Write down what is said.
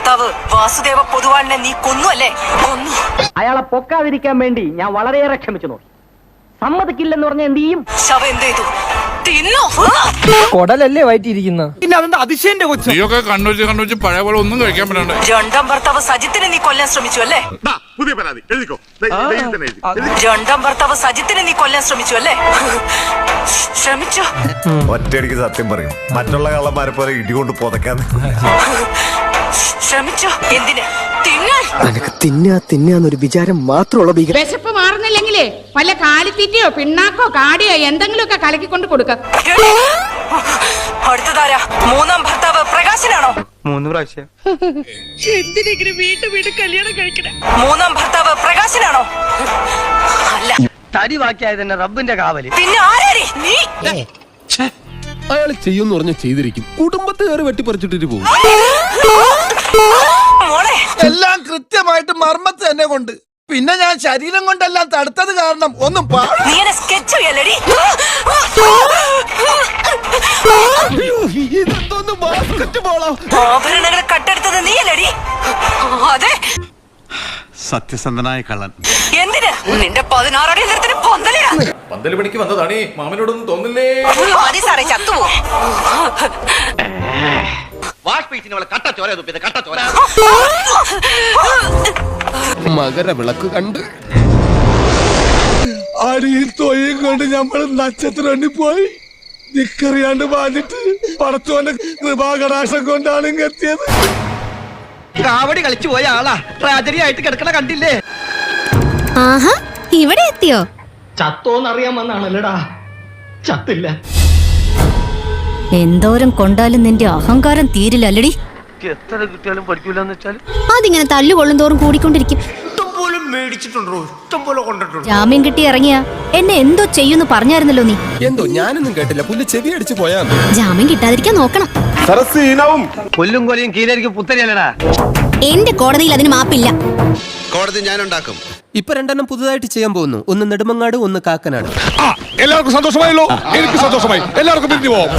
ഭർത്താവ് വാസുദേവ പൊതുവാളിനെ നീ കൊന്നു അല്ലേ? കൊന്നു. അയാളെ പൊക്കാതിരിക്കാൻ വേണ്ടി ഞാൻ വളരെയേറെ ക്ഷമിച്ചു നോക്കി. സമ്മതിക്കില്ലെന്ന് പറഞ്ഞ എന്ത് ചെയ്യും? ശവ എന്ത് ചെയ്തു? തിന്നോ? കൊടലല്ലേ വയറ്റിയിരിക്കുന്ന. പിന്നെ അതെന്താ അതിശയന്റെ കൊച്ചു? നീയൊക്കെ കണ്ണൂച്ച് പഴയ പോലെ ഒന്നും കഴിക്കാൻ പറ്റണ്ട. രണ്ടാം ഭർത്താവ് സജിത്തിനെ നീ കൊല്ലാൻ ശ്രമിച്ചു അല്ലേ? പുതിയ പരാതി എഴുതിക്കോ. രണ്ടാം ഭർത്താവ് സജിത്തിനെ നീ കൊല്ലാൻ ശ്രമിച്ചു അല്ലേ? ശ്രമിച്ചോ? ഒറ്റയടിക്ക് സത്യം പറയും. മറ്റുള്ള കള്ളന്മാരെ പോലെ ഇടികൊണ്ട് പുതക്കാൻ ശ്രമിച്ചോ? എന്തിന്? നിനക്ക് തിന്നാന്നൊരു വിചാരം മാത്രമുള്ള വിശപ്പ് മാറുന്നില്ലെങ്കിലേ വല്ല കാലിത്തീറ്റയോ പിണ്ണാക്കോ കാടിയോ എന്തെങ്കിലുമൊക്കെ കലക്കിക്കൊണ്ട് കൊടുക്ക. അടുത്തതാരാ? മൂന്നാം ഭർത്താവ് പ്രകാശനാണോ? 3 പ്രാവശ്യം. എന്തിനെങ്കിലും വീണ്ടും കല്യാണം കഴിക്കണേ? മൂന്നാം ഭർത്താവ് പ്രകാശനാണോ? അല്ല. തടി ബാക്കിയായത് തന്നെ റബ്ബിന്റെ കാവല്. പിന്നെ ആരാടി നീ? അയാൾ ചെയ്യുമെന്ന് പറഞ്ഞ ചെയ്തിരിക്കും. കുടുംബത്തെ കയറി വെട്ടിപ്പറിച്ചിട്ടിട്ട് പോകും. മോളെ, എല്ലാം കൃത്യമായിട്ട് മർമ്മത്ത് തന്നെ കൊണ്ട്. പിന്നെ ഞാൻ ശരീരം കൊണ്ടെല്ലാം തടുത്തത് കാരണം ഒന്നും നീ എന്നെ സ്കെച്ച് ചെയ്യല്ലേടി? ആഭരണങ്ങൾ കട്ടെടുത്തത് നീയല്ലേടി? അതെ. സത്യസന്ധനായ കള്ളൻ. എന്തിന്? നിന്റെ 16 അടി നിരത്തിന് പന്തലിടാ. പന്തല് പണിക്ക് വന്നതാണ്. മാമനോടൊന്നും തോന്നില്ലേ? മതി സാറേ, ചത്തുപോകും. മകരവിളക്ക് കണ്ട് അടിയിൽ തൊയ്യും കൊണ്ട് ഞമ്മള് നക്ഷത്രം പോയി നിക്കറിയാണ്ട് പാഞ്ഞിട്ട് പടച്ചോന്റെ കൃപാകടാശം കൊണ്ടാണ് ഇങ്ങെത്തിയത്. കാവടി കളിച്ചു പോയ ആളാ ട്രാജഡി ആയിട്ട് കിടക്കണ കണ്ടില്ലേ? ആഹാ, ഇവിടെ എത്തിയോ? ചത്തോന്നറിയാൻ വന്നാണല്ലടാ. ചത്തില്ല. എന്തോരം കൊണ്ടാലും നിന്റെ അഹങ്കാരം തീരില്ലല്ലടി. എത്ര കിട്ടിയാലും പഠിക്കൂലെന്ന് വെച്ചാല് അതിങ്ങനെ തല്ലുകൊള്ളും തോറും കൂടിക്കൊണ്ടിരിക്കും. ജാമ്യം കിട്ടി ഇറങ്ങിയ എന്നെ എന്തോ ചെയ്യുന്നു പറഞ്ഞായിരുന്നല്ലോ നീ. എന്തോ ഞാനൊന്നും കേട്ടില്ല. പുല്ല് ചെവി അടിച്ചു പോയാ. ജാമ്യം കിട്ടാതിരിക്കാൻ നോക്കണം. കൊല്ലും കൊലയും കീഴരിക്ക് പുത്തരിയല്ലടാ. എന്റെ കോടതിയിൽ അതിന് മാപ്പില്ല. കോടതി ഞാൻ ഉണ്ടാക്കും. ഇപ്പൊ 2 പുതുതായിട്ട് ചെയ്യാൻ പോകുന്നു. ഒന്ന് നെടുമങ്ങാട്, ഒന്ന് കാക്കനാട്. എല്ലാവർക്കും സന്തോഷമായല്ലോ? എനിക്ക് സന്തോഷമായി. എല്ലാവർക്കും പിരിഞ്ഞു പോവാം.